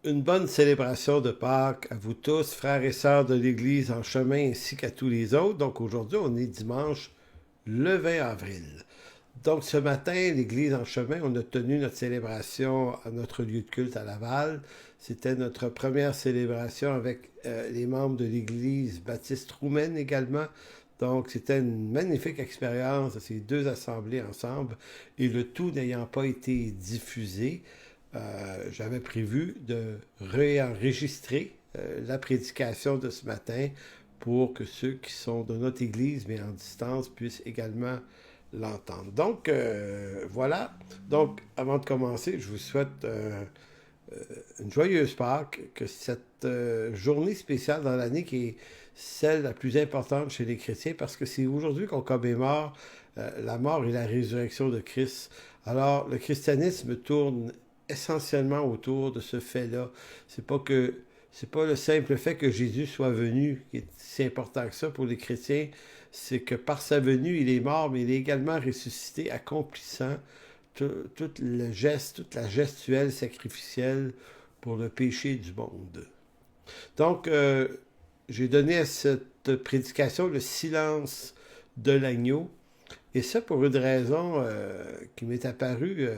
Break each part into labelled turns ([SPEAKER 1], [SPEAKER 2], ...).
[SPEAKER 1] Une bonne célébration de Pâques à vous tous, frères et sœurs de l'Église en chemin ainsi qu'à tous les autres. Donc aujourd'hui, on est dimanche le 20 avril. Donc ce matin, l'Église en chemin, on a tenu notre célébration à notre lieu de culte à Laval. C'était notre première célébration avec les membres de l'Église baptiste roumaine également. Donc c'était une magnifique expérience de ces deux assemblées ensemble et le tout n'ayant pas été diffusé. J'avais prévu de réenregistrer la prédication de ce matin pour que ceux qui sont de notre Église, mais en distance, puissent également l'entendre. Donc, voilà. Donc, avant de commencer, je vous souhaite une joyeuse Pâques, que cette journée spéciale dans l'année qui est celle la plus importante chez les chrétiens, parce que c'est aujourd'hui qu'on commémore la mort et la résurrection de Christ. Alors, le christianisme tourne essentiellement autour de ce fait-là. C'est pas le simple fait que Jésus soit venu qui est si important que ça pour les chrétiens, c'est que par sa venue, il est mort, mais il est également ressuscité, accomplissant tout le geste, toute la gestuelle sacrificielle pour le péché du monde. Donc, j'ai donné à cette prédication le silence de l'agneau, et ça pour une raison qui m'est apparue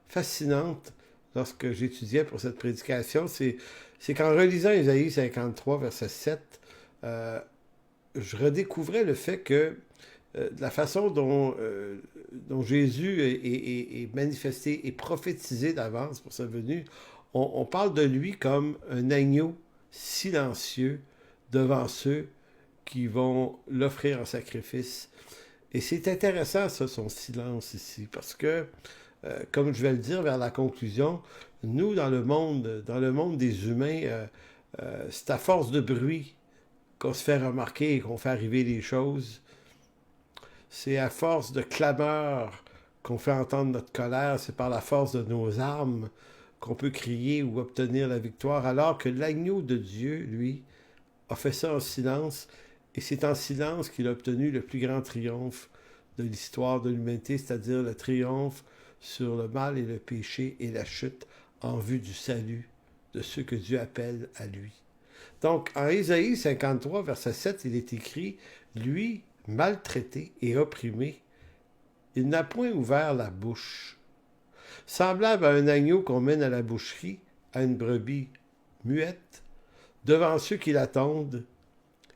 [SPEAKER 1] fascinante lorsque j'étudiais pour cette prédication, c'est qu'en relisant Ésaïe 53, verset 7, je redécouvrais le fait que la façon dont Jésus est manifesté et prophétisé d'avance pour sa venue, on parle de lui comme un agneau silencieux devant ceux qui vont l'offrir en sacrifice. Et c'est intéressant, ça, son silence ici, parce que comme je vais le dire vers la conclusion, nous, dans le monde des humains, c'est à force de bruit qu'on se fait remarquer et qu'on fait arriver les choses. C'est à force de clameur qu'on fait entendre notre colère. C'est par la force de nos armes qu'on peut crier ou obtenir la victoire, alors que l'agneau de Dieu, lui, a fait ça en silence, et c'est en silence qu'il a obtenu le plus grand triomphe de l'histoire de l'humanité, c'est-à-dire le triomphe sur le mal et le péché et la chute en vue du salut de ceux que Dieu appelle à lui. Donc, en Ésaïe 53, verset 7, il est écrit « Lui, maltraité et opprimé, il n'a point ouvert la bouche. Semblable à un agneau qu'on mène à la boucherie, à une brebis muette, devant ceux qui l'attendent,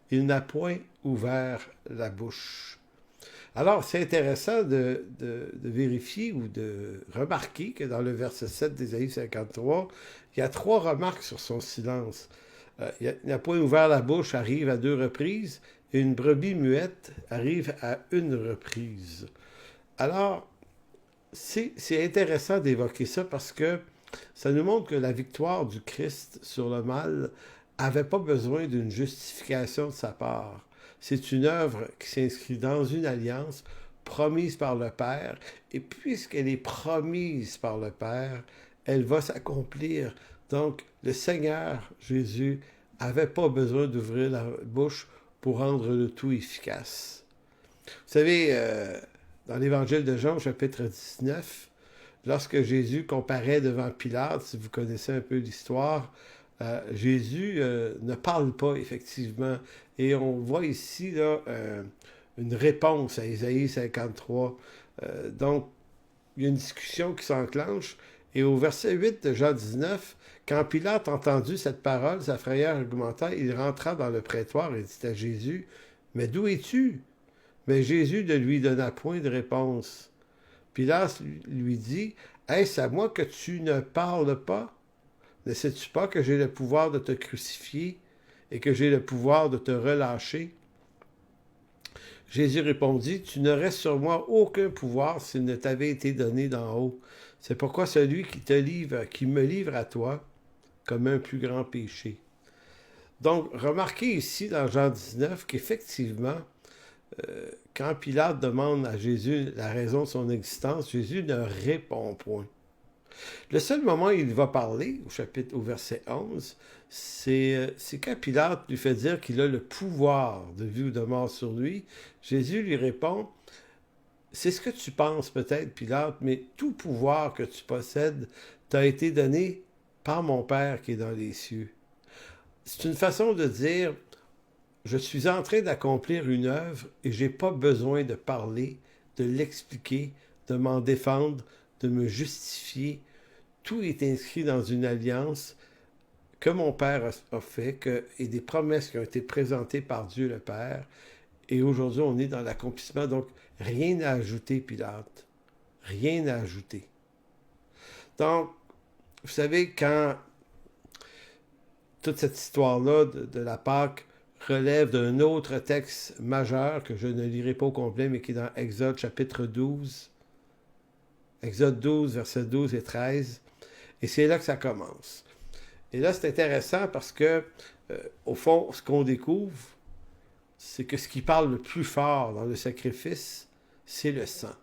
[SPEAKER 1] il n'a point ouvert la bouche. » Alors, c'est intéressant de vérifier ou de remarquer que dans le verset 7 d'Ésaïe 53, il y a trois remarques sur son silence. Il n'a point ouvert la bouche arrive à deux reprises, et une brebis muette arrive à une reprise. Alors, c'est intéressant d'évoquer ça parce que ça nous montre que la victoire du Christ sur le mal n'avait pas besoin d'une justification de sa part. C'est une œuvre qui s'inscrit dans une alliance promise par le Père, et puisqu'elle est promise par le Père, elle va s'accomplir. Donc, le Seigneur Jésus n'avait pas besoin d'ouvrir la bouche pour rendre le tout efficace. Vous savez, dans l'Évangile de Jean, chapitre 19, lorsque Jésus comparaît devant Pilate, si vous connaissez un peu l'histoire, Jésus ne parle pas effectivement. Et on voit ici là, une réponse à Ésaïe 53. Donc, il y a une discussion qui s'enclenche. Et au verset 8 de Jean 19, quand Pilate entendu cette parole, sa frayeur augmenta, il rentra dans le prétoire et dit à Jésus, « Mais d'où es-tu? » Mais Jésus ne lui donna point de réponse. Pilate lui dit, « Est-ce à moi que tu ne parles pas? Ne sais-tu pas que j'ai le pouvoir de te crucifier et que j'ai le pouvoir de te relâcher? » Jésus répondit, « Tu n'aurais sur moi aucun pouvoir s'il ne t'avait été donné d'en haut. C'est pourquoi celui qui me livre à toi comme un plus grand péché. » Donc, remarquez ici dans Jean 19 qu'effectivement, quand Pilate demande à Jésus la raison de son existence, Jésus ne répond point. Le seul moment où il va parler, au verset 11, c'est quand Pilate lui fait dire qu'il a le pouvoir de vie ou de mort sur lui. Jésus lui répond, « C'est ce que tu penses peut-être, Pilate, mais tout pouvoir que tu possèdes t'a été donné par mon Père qui est dans les cieux. C'est une façon de dire, je suis en train d'accomplir une œuvre et je n'ai pas besoin de parler, de l'expliquer, de m'en défendre, de me justifier. Tout est inscrit dans une alliance que mon Père a fait et des promesses qui ont été présentées par Dieu le Père. Et aujourd'hui, on est dans l'accomplissement. Donc, rien à ajouter, Pilate. Rien à ajouter. Donc, vous savez, quand toute cette histoire-là de la Pâque relève d'un autre texte majeur que je ne lirai pas au complet, mais qui est dans Exode chapitre 12. Exode 12, versets 12 et 13. Et c'est là que ça commence. Et là, c'est intéressant parce que, au fond, ce qu'on découvre, c'est que ce qui parle le plus fort dans le sacrifice, c'est le sang.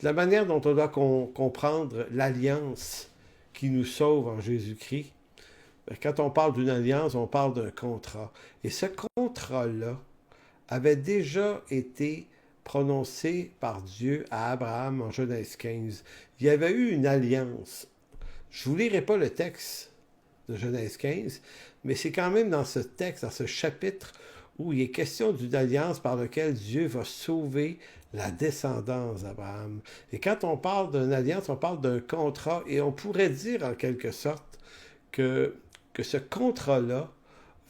[SPEAKER 1] De la manière dont on doit comprendre l'alliance qui nous sauve en Jésus-Christ, quand on parle d'une alliance, on parle d'un contrat. Et ce contrat-là avait déjà été prononcé par Dieu à Abraham en Genèse 15. Il y avait eu une alliance. Je ne vous lirai pas le texte de Genèse 15, mais c'est quand même dans ce texte, dans ce chapitre, où il est question d'une alliance par laquelle Dieu va sauver la descendance d'Abraham. Et quand on parle d'une alliance, on parle d'un contrat, et on pourrait dire en quelque sorte que ce contrat-là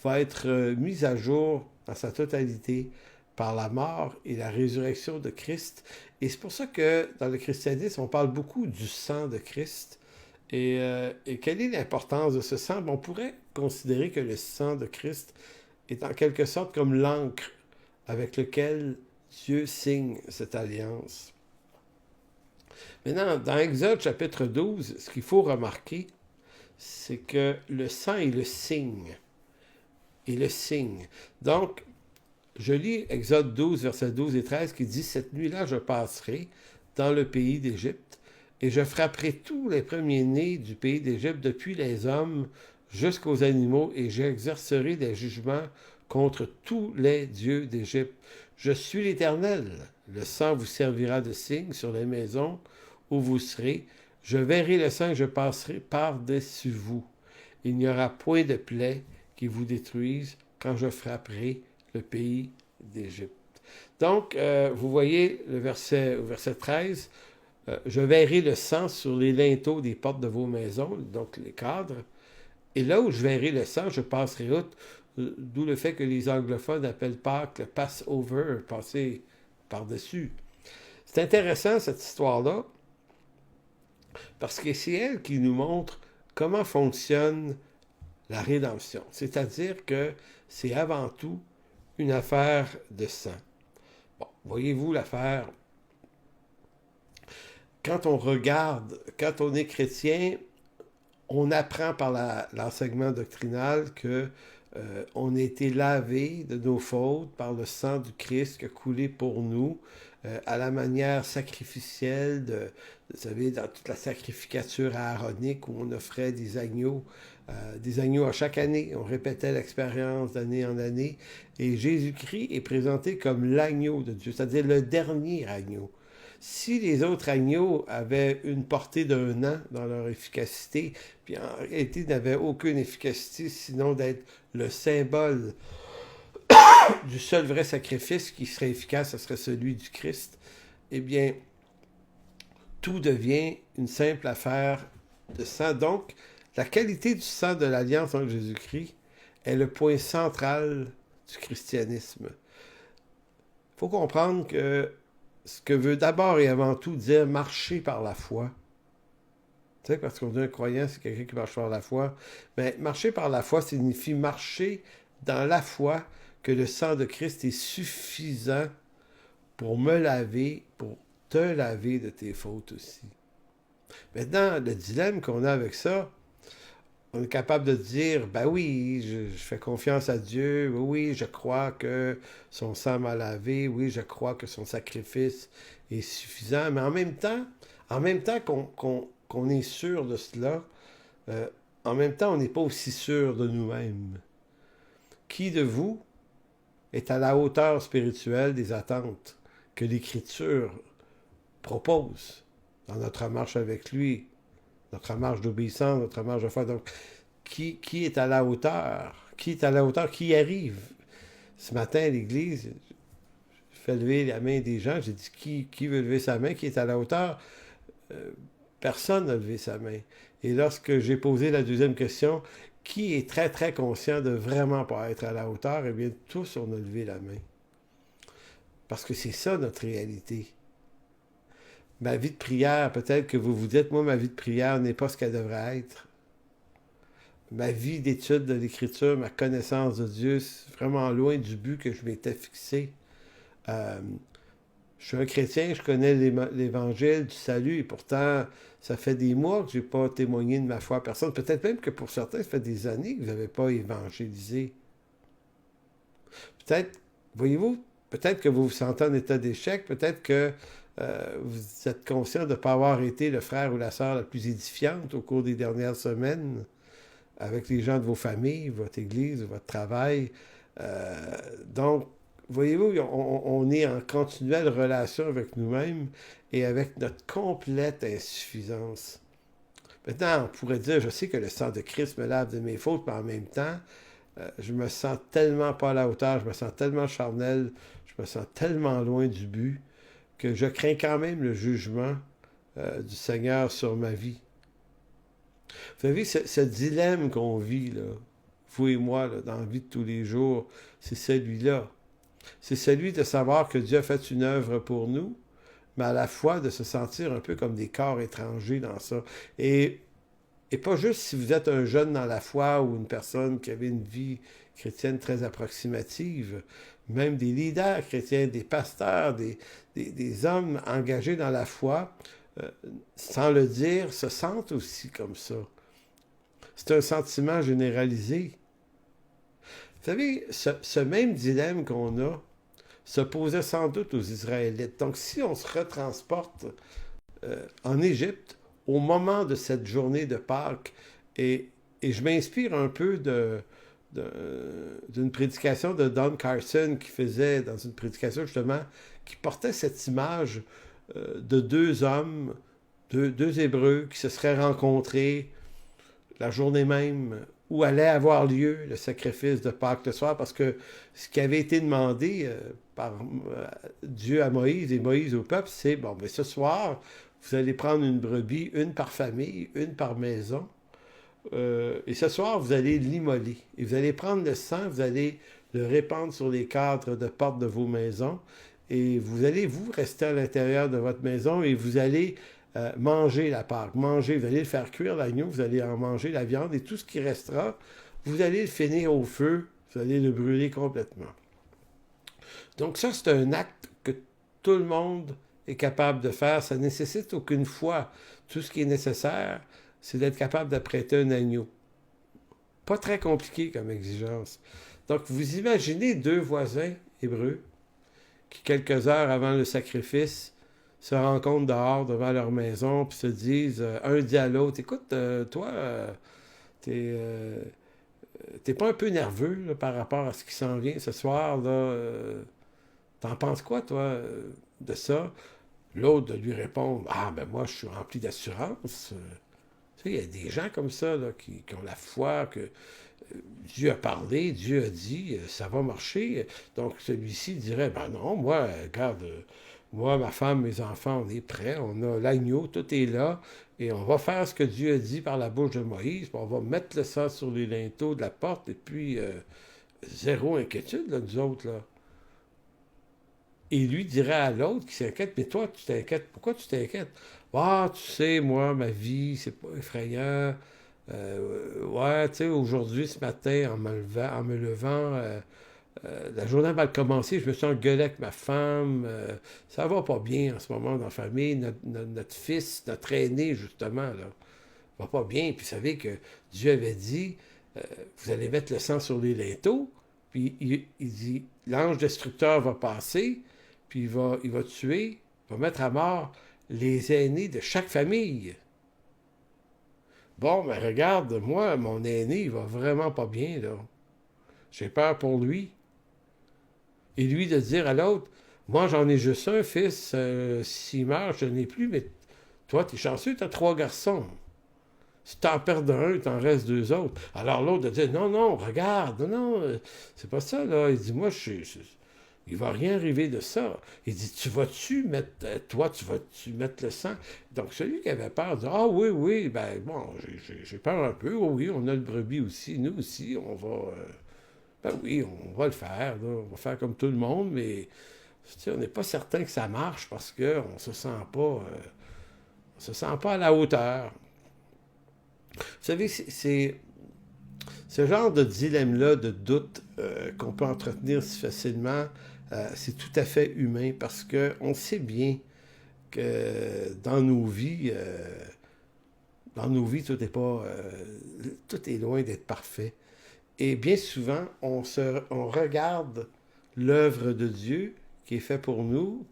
[SPEAKER 1] va être mis à jour dans sa totalité par la mort et la résurrection de Christ. Et c'est pour ça que dans le christianisme, on parle beaucoup du sang de Christ. Et quelle est l'importance de ce sang? On pourrait considérer que le sang de Christ est en quelque sorte comme l'encre avec lequel Dieu signe cette alliance. Maintenant, dans Exode chapitre 12, ce qu'il faut remarquer, c'est que le sang est le signe. Et le signe. Donc, je lis Exode 12, versets 12 et 13, qui dit « Cette nuit-là, je passerai dans le pays d'Égypte, et je frapperai tous les premiers-nés du pays d'Égypte, depuis les hommes jusqu'aux animaux, et j'exercerai des jugements contre tous les dieux d'Égypte. Je suis l'Éternel. Le sang vous servira de signe sur les maisons où vous serez. Je verrai le sang et je passerai par-dessus vous. Il n'y aura point de plaie qui vous détruise quand je frapperai le pays d'Égypte. » Donc, vous voyez le verset 13, je verrai le sang sur les linteaux des portes de vos maisons, donc les cadres, et là où je verrai le sang, je passerai outre, d'où le fait que les anglophones appellent Pâques le Passover, passer par-dessus. C'est intéressant cette histoire-là, parce que c'est elle qui nous montre comment fonctionne la rédemption. C'est-à-dire que c'est avant tout une affaire de sang. Bon, voyez-vous l'affaire? Quand on regarde, quand on est chrétien, on apprend par l'enseignement doctrinal que on a été lavé de nos fautes par le sang du Christ qui a coulé pour nous, à la manière sacrificielle vous savez, dans toute la sacrificature aaronique où on offrait des agneaux à chaque année. On répétait l'expérience d'année en année. Et Jésus-Christ est présenté comme l'agneau de Dieu, c'est-à-dire le dernier agneau. Si les autres agneaux avaient une portée d'un an dans leur efficacité, puis en réalité n'avaient aucune efficacité sinon d'être le symbole du seul vrai sacrifice qui serait efficace, ce serait celui du Christ, eh bien, tout devient une simple affaire de sang. Donc, la qualité du sang de l'Alliance entre Jésus-Christ est le point central du christianisme. Il faut comprendre que ce que veut d'abord et avant tout dire marcher par la foi. Tu sais, parce qu'on dit un croyant, c'est quelqu'un qui marche par la foi. Mais marcher par la foi signifie marcher dans la foi que le sang de Christ est suffisant pour me laver, pour te laver de tes fautes aussi. Maintenant, le dilemme qu'on a avec ça, on est capable de dire, ben oui, je fais confiance à Dieu, oui, je crois que son sang m'a lavé, oui, je crois que son sacrifice est suffisant, mais en même temps qu'on est sûr de cela, en même temps, on n'est pas aussi sûr de nous-mêmes. Qui de vous est à la hauteur spirituelle des attentes que l'Écriture propose dans notre marche avec lui? notre marche d'obéissance, notre marche de foi. Donc, qui est à la hauteur? Qui est à la hauteur? Qui arrive? Ce matin à l'église, je fais lever la main des gens. J'ai dit, qui veut lever sa main? Qui est à la hauteur? Euh, Personne n'a levé sa main. Et lorsque j'ai posé la deuxième question, qui est très, très conscient de vraiment pas être à la hauteur? Eh bien, tous, on a levé la main. Parce que c'est ça notre réalité. Ma vie de prière, peut-être que vous vous dites, moi, ma vie de prière n'est pas ce qu'elle devrait être. Ma vie d'étude de l'Écriture, ma connaissance de Dieu, c'est vraiment loin du but que je m'étais fixé. Euh, je suis un chrétien, je connais l'Évangile du salut, et pourtant, ça fait des mois que je n'ai pas témoigné de ma foi à personne. Peut-être même que pour certains, ça fait des années que vous n'avez pas évangélisé. Peut-être, voyez-vous, peut-être que vous vous sentez en état d'échec, peut-être que vous êtes conscient de ne pas avoir été le frère ou la sœur la plus édifiante au cours des dernières semaines avec les gens de vos familles, votre église, votre travail. Donc, voyez-vous, on est en continuelle relation avec nous-mêmes et avec notre complète insuffisance. Maintenant, on pourrait dire, je sais que le sang de Christ me lave de mes fautes, mais en même temps, je me sens tellement pas à la hauteur, je me sens tellement charnel, je me sens tellement loin du but, que je crains quand même le jugement du Seigneur sur ma vie. Vous savez, ce dilemme qu'on vit, là, vous et moi, là, dans la vie de tous les jours, c'est celui-là. C'est celui de savoir que Dieu a fait une œuvre pour nous, mais à la fois de se sentir un peu comme des corps étrangers dans ça. Et pas juste si vous êtes un jeune dans la foi ou une personne qui avait une vie chrétienne très approximative, même des leaders chrétiens, des pasteurs, des hommes engagés dans la foi, euh, sans le dire, se sentent aussi comme ça. C'est un sentiment généralisé. Vous savez, ce même dilemme qu'on a se posait sans doute aux Israélites. Donc, si on se retransporte en Égypte, au moment de cette journée de Pâques, et je m'inspire un peu d'une prédication de Don Carson qui faisait, dans une prédication justement, qui portait cette image de deux hommes, deux Hébreux qui se seraient rencontrés la journée même où allait avoir lieu le sacrifice de Pâques le soir, parce que ce qui avait été demandé par Dieu à Moïse et Moïse au peuple, c'est, bon, mais ce soir, vous allez prendre une brebis, une par famille, une par maison, et ce soir, vous allez l'immoler. Et vous allez prendre le sang, vous allez le répandre sur les cadres de porte de vos maisons, et vous allez, vous, rester à l'intérieur de votre maison, et vous allez manger la Pâque, manger, vous allez le faire cuire l'agneau, vous allez en manger la viande, et tout ce qui restera, vous allez le finir au feu, vous allez le brûler complètement. Donc ça, c'est un acte que tout le monde est capable de faire. Ça ne nécessite aucune foi. Tout ce qui est nécessaire, c'est d'être capable d'apprêter un agneau. Pas très compliqué comme exigence. Donc vous imaginez deux voisins hébreux qui, quelques heures avant le sacrifice, se rencontrent dehors devant leur maison puis se disent, un dit à l'autre, écoute, toi, t'es pas un peu nerveux là, par rapport à ce qui s'en vient ce soir, là, t'en penses quoi, toi, de ça? L'autre de lui répondre, ah, ben moi, je suis rempli d'assurance. Tu sais, il y a des gens comme ça là, qui ont la foi que Dieu a parlé, Dieu a dit, ça va marcher. Donc celui-ci dirait, ben non, moi, regarde, moi, ma femme, mes enfants, on est prêts, on a l'agneau, tout est là, et on va faire ce que Dieu a dit par la bouche de Moïse, puis on va mettre le sang sur les linteaux de la porte, et puis zéro inquiétude, là, nous autres, là. Et lui dirait à l'autre qui s'inquiète, mais toi, tu t'inquiètes, pourquoi tu t'inquiètes? Ah, tu sais, moi, ma vie, c'est pas effrayant. Ouais, tu sais, aujourd'hui, ce matin, en me levant, la journée a mal commencé, je me suis engueulé avec ma femme. Ça va pas bien en ce moment dans la famille. Notre fils, notre aîné, justement, là, va pas bien. Puis vous savez que Dieu avait dit, vous allez mettre le sang sur les linteaux. Puis il dit, l'ange destructeur va passer, puis il va tuer, il va mettre à mort les aînés de chaque famille. Bon, ben regarde, moi, mon aîné, il va vraiment pas bien, là. J'ai peur pour lui. Et lui de dire à l'autre, moi, j'en ai juste un fils, s'il meurt, je n'en ai plus, mais toi, t'es chanceux, t'as trois garçons. Si t'en perds un, il t'en reste deux autres. Alors l'autre dit, non, non, regarde, non, non, c'est pas ça, là. Il dit, moi, il va rien arriver de ça. Il dit, tu vas-tu mettre, toi, tu vas-tu mettre le sang? Donc celui qui avait peur dit, ah oui, oui, ben bon, j'ai peur un peu, oui, on a le brebis aussi, nous aussi, on va, ben oui, on va le faire, là. On va faire comme tout le monde, mais on n'est pas certain que ça marche parce qu'on ne se sent pas, on se sent pas à la hauteur. Vous savez, c'est ce genre de dilemme-là, de doute qu'on peut entretenir si facilement, c'est tout à fait humain parce qu'on sait bien que dans nos vies, tout est pas, tout est loin d'être parfait. Et bien souvent, on regarde l'œuvre de Dieu qui est faite pour nous,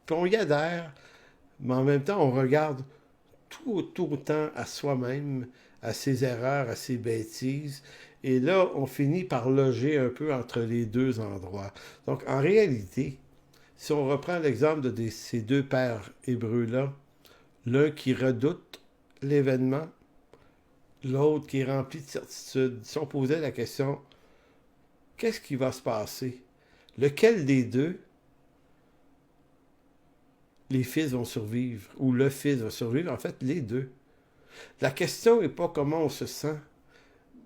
[SPEAKER 1] puis on y adhère, mais en même temps, on regarde tout autant à soi-même, à ses erreurs, à ses bêtises. Et là, on finit par loger un peu entre les deux endroits. Donc, en réalité, si on reprend l'exemple de ces deux pères hébreux-là, l'un qui redoute l'événement, l'autre qui est rempli de certitude, si on posait la question, qu'est-ce qui va se passer? Lequel des deux, les fils vont survivre, ou le fils va survivre? En fait, les deux. La question n'est pas comment on se sent.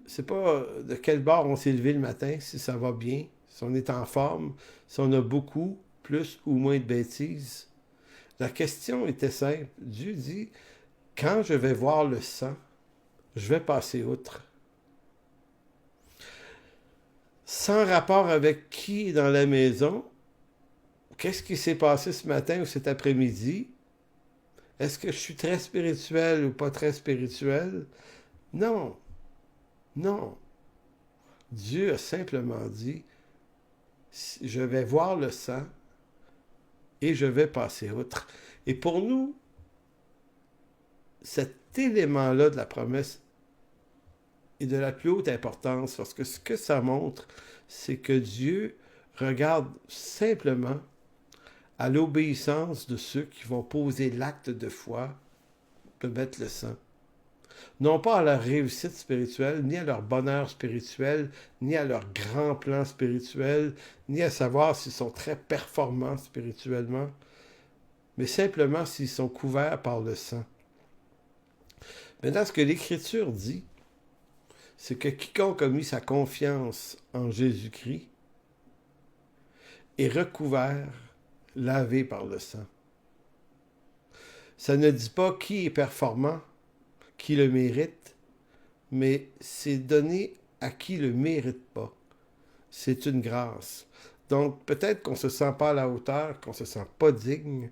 [SPEAKER 1] C'est pas de quel bord on s'est levé le matin, si ça va bien, si on est en forme, si on a beaucoup, plus ou moins de bêtises. La question était simple. Dieu dit, quand je vais voir le sang, je vais passer outre. Sans rapport avec qui est dans la maison, qu'est-ce qui s'est passé ce matin ou cet après-midi? Est-ce que je suis très spirituel ou pas très spirituel? Non, non. Dieu a simplement dit, je vais voir le sang et je vais passer outre. Et pour nous, cet élément-là de la promesse est de la plus haute importance parce que ce que ça montre, c'est que Dieu regarde simplement à l'obéissance de ceux qui vont poser l'acte de foi de mettre le sang. Non pas à leur réussite spirituelle, ni à leur bonheur spirituel, ni à leur grand plan spirituel, ni à savoir s'ils sont très performants spirituellement, mais simplement s'ils sont couverts par le sang. Maintenant, ce que l'Écriture dit, c'est que quiconque a mis sa confiance en Jésus-Christ est recouvert, lavé par le sang. Ça ne dit pas qui est performant, qui le mérite, mais c'est donné à qui le mérite pas. C'est une grâce. Donc peut-être qu'on ne se sent pas à la hauteur, qu'on ne se sent pas digne,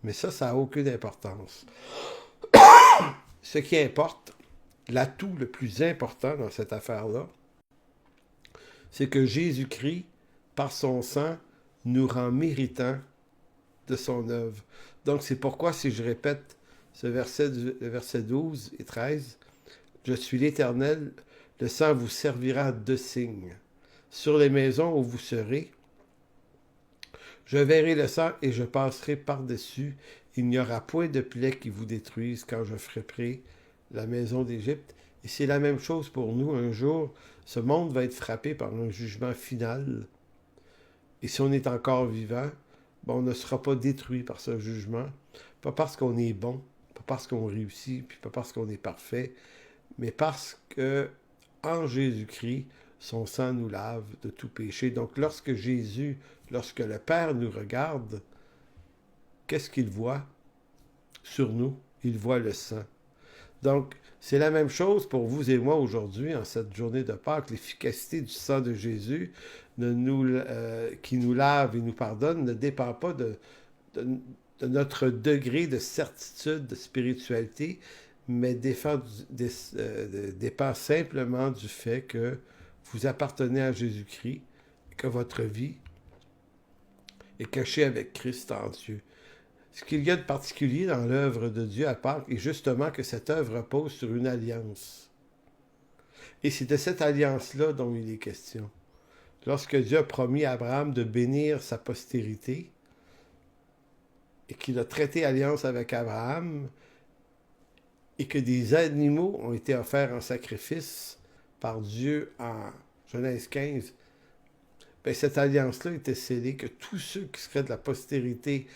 [SPEAKER 1] mais ça n'a aucune importance. Ce qui importe, l'atout le plus important dans cette affaire-là, c'est que Jésus-Christ, par son sang, nous rend méritants de son œuvre. Donc c'est pourquoi, si je répète le verset 12 et 13, « Je suis l'Éternel, le sang vous servira de signe. Sur les maisons où vous serez, je verrai le sang et je passerai par-dessus. Il n'y aura point de plaie qui vous détruise quand je frapperai la maison d'Égypte. » Et c'est la même chose pour nous. Un jour, ce monde va être frappé par un jugement final. Et si on est encore vivant, ben on ne sera pas détruit par ce jugement. Pas parce qu'on est bon, pas parce qu'on réussit, puis pas parce qu'on est parfait, mais parce que en Jésus-Christ, son sang nous lave de tout péché. Donc lorsque le Père nous regarde, qu'est-ce qu'il voit sur nous? Il voit le sang. Donc, c'est la même chose pour vous et moi aujourd'hui, en cette journée de Pâques. L'efficacité du sang de Jésus qui nous lave et nous pardonne ne dépend pas de notre degré de certitude, de spiritualité, mais dépend simplement du fait que vous appartenez à Jésus-Christ, que votre vie est cachée avec Christ en Dieu. Ce qu'il y a de particulier dans l'œuvre de Dieu à Pâques est justement que cette œuvre repose sur une alliance. Et c'est de cette alliance-là dont il est question. Lorsque Dieu a promis à Abraham de bénir sa postérité, et qu'il a traité alliance avec Abraham, et que des animaux ont été offerts en sacrifice par Dieu en Genèse 15, ben, cette alliance-là était scellée, que tous ceux qui seraient de la postérité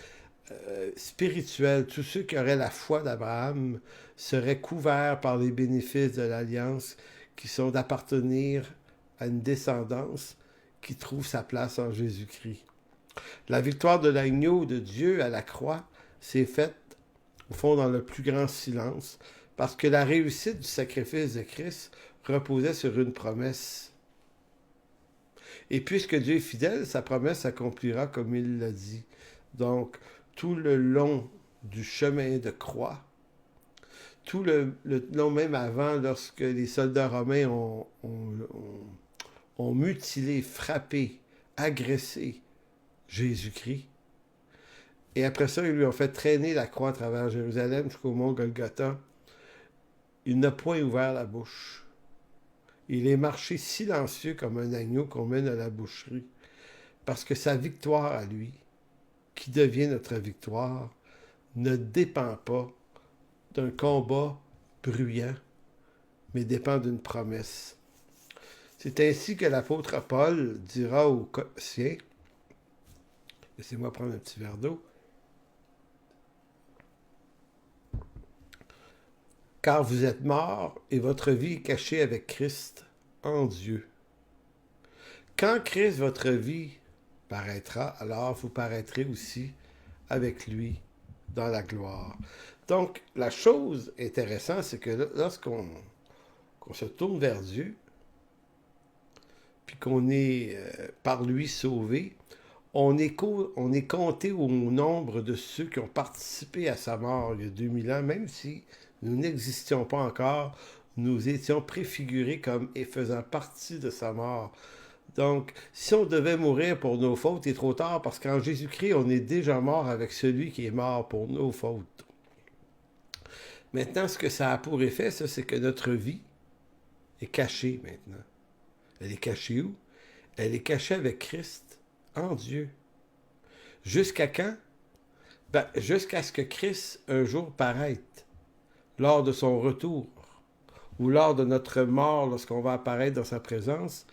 [SPEAKER 1] spirituelle, tous ceux qui auraient la foi d'Abraham, seraient couverts par les bénéfices de l'alliance qui sont d'appartenir à une descendance qui trouve sa place en Jésus-Christ. La victoire de l'agneau de Dieu à la croix s'est faite, au fond, dans le plus grand silence, parce que la réussite du sacrifice de Christ reposait sur une promesse. Et puisque Dieu est fidèle, sa promesse s'accomplira comme il l'a dit. Donc, tout le long du chemin de croix, tout le long même avant, lorsque les soldats romains ont mutilé, frappé, agressé Jésus-Christ, et après ça, ils lui ont fait traîner la croix à travers Jérusalem jusqu'au mont Golgotha, il n'a point ouvert la bouche. Il est marché silencieux comme un agneau qu'on mène à la boucherie, parce que sa victoire à lui, qui devient notre victoire, ne dépend pas d'un combat bruyant, mais dépend d'une promesse. C'est ainsi que l'apôtre Paul dira aux Colossiens, laissez-moi prendre un petit verre d'eau, car vous êtes morts et votre vie est cachée avec Christ en Dieu. Quand Christ, votre vie, paraîtra, alors vous paraîtrez aussi avec lui dans la gloire. Donc, la chose intéressante, c'est que lorsqu'on se tourne vers Dieu, puis qu'on est par lui sauvé, on est compté au nombre de ceux qui ont participé à sa mort il y a 2000 ans, même si nous n'existions pas encore, nous étions préfigurés comme et faisant partie de sa mort. Donc, si on devait mourir pour nos fautes, il est trop tard, parce qu'en Jésus-Christ, on est déjà mort avec celui qui est mort pour nos fautes. Maintenant, ce que ça a pour effet, ça, c'est que notre vie est cachée maintenant. Elle est cachée où? Elle est cachée avec Christ, en Dieu. Jusqu'à quand? Ben, jusqu'à ce que Christ, un jour, paraisse, lors de son retour, ou lors de notre mort, lorsqu'on va apparaître dans sa présence.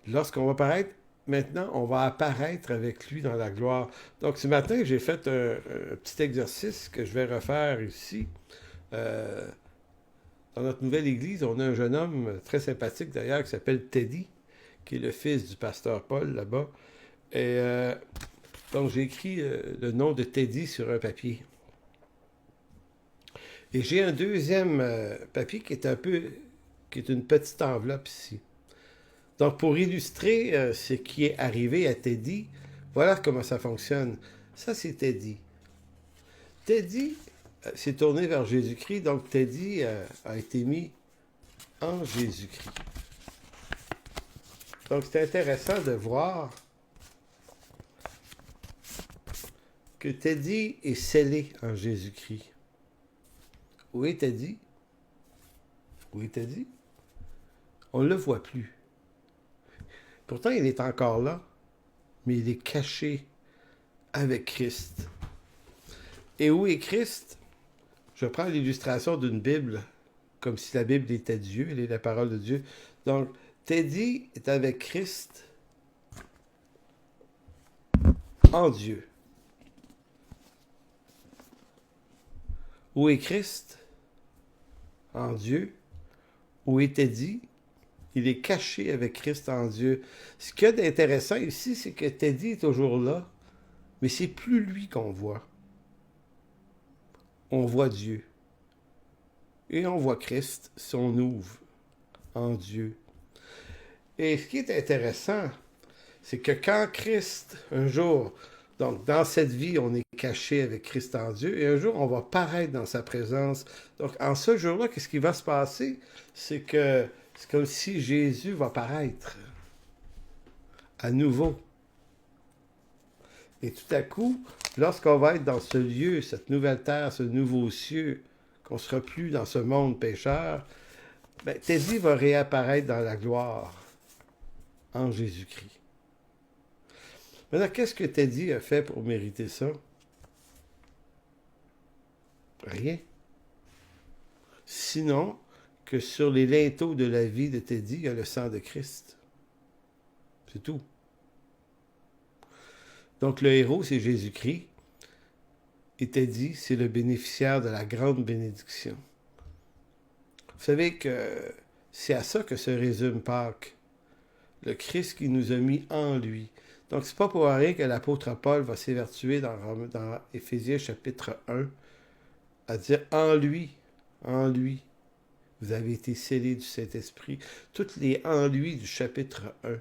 [SPEAKER 1] Lorsqu'on va apparaître, maintenant, on va apparaître avec lui dans la gloire. Donc, ce matin, j'ai fait un petit exercice que je vais refaire ici. Dans notre nouvelle église, on a un jeune homme très sympathique d'ailleurs qui s'appelle Teddy, qui est le fils du pasteur Paul là-bas. Et donc, j'ai écrit le nom de Teddy sur un papier. Et j'ai un deuxième papier qui est une petite enveloppe ici. Donc, pour illustrer ce qui est arrivé à Teddy, voilà comment ça fonctionne. Ça, c'est Teddy. Teddy s'est tourné vers Jésus-Christ, donc Teddy a été mis en Jésus-Christ. Donc, c'est intéressant de voir que Teddy est scellé en Jésus-Christ. Où est Teddy? Où est Teddy? On ne le voit plus. Pourtant, il est encore là, mais il est caché avec Christ. Et où est Christ? Je prends l'illustration d'une Bible, comme si la Bible était Dieu, elle est la parole de Dieu. Donc, Teddy est avec Christ en Dieu. Où est Christ? En Dieu. Où est Teddy? Il est caché avec Christ en Dieu. Ce qu'il y a d'intéressant ici, c'est que Teddy est toujours là, mais c'est plus lui qu'on voit. On voit Dieu. Et on voit Christ si on ouvre en Dieu. Et ce qui est intéressant, c'est que quand Christ, un jour, donc dans cette vie, on est caché avec Christ en Dieu, et un jour, on va paraître dans sa présence. Donc en ce jour-là, qu'est-ce qui va se passer? C'est comme si Jésus va paraître à nouveau. Et tout à coup, lorsqu'on va être dans ce lieu, cette nouvelle terre, ce nouveau cieux, qu'on ne sera plus dans ce monde pécheur, ben, Teddy va réapparaître dans la gloire en Jésus-Christ. Maintenant, qu'est-ce que Teddy a fait pour mériter ça? Rien. sinon que sur les linteaux de la vie de Teddy, il y a le sang de Christ. C'est tout. Donc le héros, c'est Jésus-Christ. Et Teddy, c'est le bénéficiaire de la grande bénédiction. Vous savez que c'est à ça que se résume Pâques. Le Christ qui nous a mis en lui. Donc c'est pas pour rien que l'apôtre Paul va s'évertuer dans Éphésiens chapitre 1 à dire en lui, vous avez été scellés du Saint-Esprit. Toutes les en lui du chapitre 1.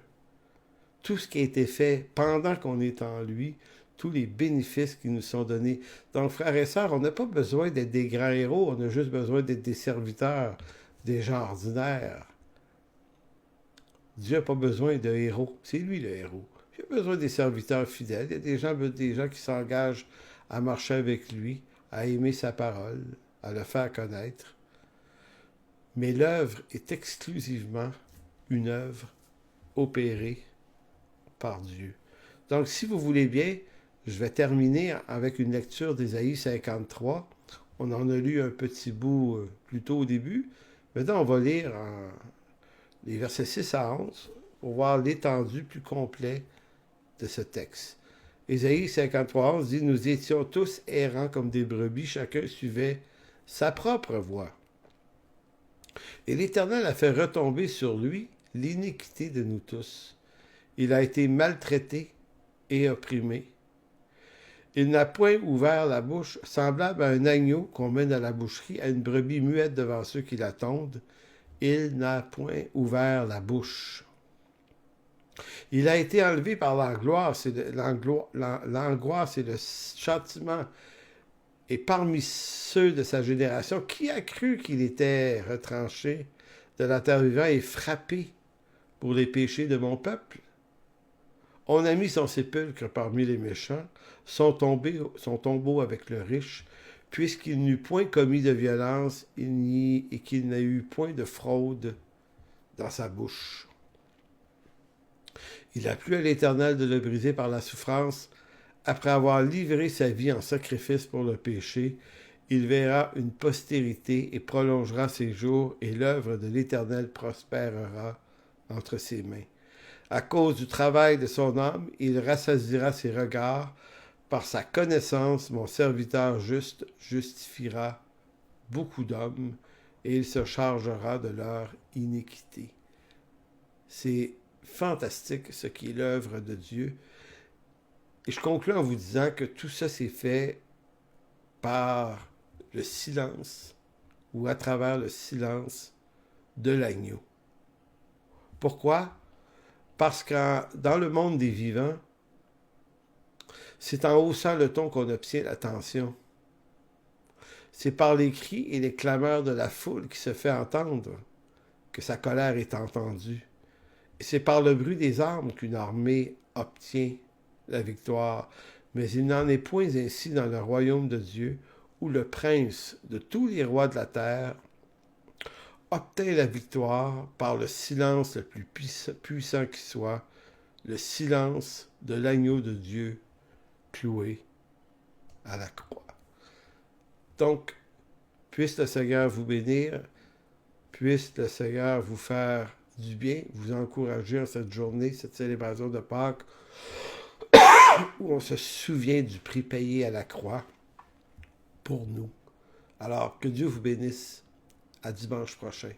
[SPEAKER 1] Tout ce qui a été fait pendant qu'on est en lui, tous les bénéfices qui nous sont donnés. Donc, frères et sœurs, on n'a pas besoin d'être des grands héros, on a juste besoin d'être des serviteurs, des gens ordinaires. Dieu n'a pas besoin de héros, c'est lui le héros. Il a besoin des serviteurs fidèles, il y a des gens qui s'engagent à marcher avec lui, à aimer sa parole, à le faire connaître. Mais l'œuvre est exclusivement une œuvre opérée par Dieu. Donc, si vous voulez bien, je vais terminer avec une lecture d'Ésaïe 53. On en a lu un petit bout plus tôt au début. Maintenant, on va lire les versets 6 à 11 pour voir l'étendue plus complète de ce texte. Ésaïe 53, 11 dit « Nous étions tous errants comme des brebis, chacun suivait sa propre voie. Et l'Éternel a fait retomber sur lui l'iniquité de nous tous. Il a été maltraité et opprimé. Il n'a point ouvert la bouche, semblable à un agneau qu'on mène à la boucherie, à une brebis muette devant ceux qui l'attendent. Il n'a point ouvert la bouche. Il a été enlevé par l'angoisse et le châtiment. Et parmi ceux de sa génération, qui a cru qu'il était retranché de la terre vivante et frappé pour les péchés de mon peuple? On a mis son sépulcre parmi les méchants, son tombeau avec le riche, puisqu'il n'eut point commis de violence et qu'il n'a eu point de fraude dans sa bouche. Il a plu à l'Éternel de le briser par la souffrance. Après avoir livré sa vie en sacrifice pour le péché, il verra une postérité et prolongera ses jours, et l'œuvre de l'Éternel prospérera entre ses mains. À cause du travail de son âme, il rassasiera ses regards. Par sa connaissance, mon serviteur juste justifiera beaucoup d'hommes, et il se chargera de leur iniquité. C'est fantastique ce qui est l'œuvre de Dieu. Et je conclue en vous disant que tout ça s'est fait par le silence ou à travers le silence de l'agneau. Pourquoi? Parce que dans le monde des vivants, c'est en haussant le ton qu'on obtient l'attention. C'est par les cris et les clameurs de la foule qui se fait entendre que sa colère est entendue. Et c'est par le bruit des armes qu'une armée obtient la victoire. Mais il n'en est point ainsi dans le royaume de Dieu, où le prince de tous les rois de la terre obtint la victoire par le silence le plus puissant qui soit, le silence de l'agneau de Dieu cloué à la croix. Donc, puisse le Seigneur vous bénir, puisse le Seigneur vous faire du bien, vous encourager en cette journée, cette célébration de Pâques, où on se souvient du prix payé à la croix pour nous. Alors, que Dieu vous bénisse. À dimanche prochain.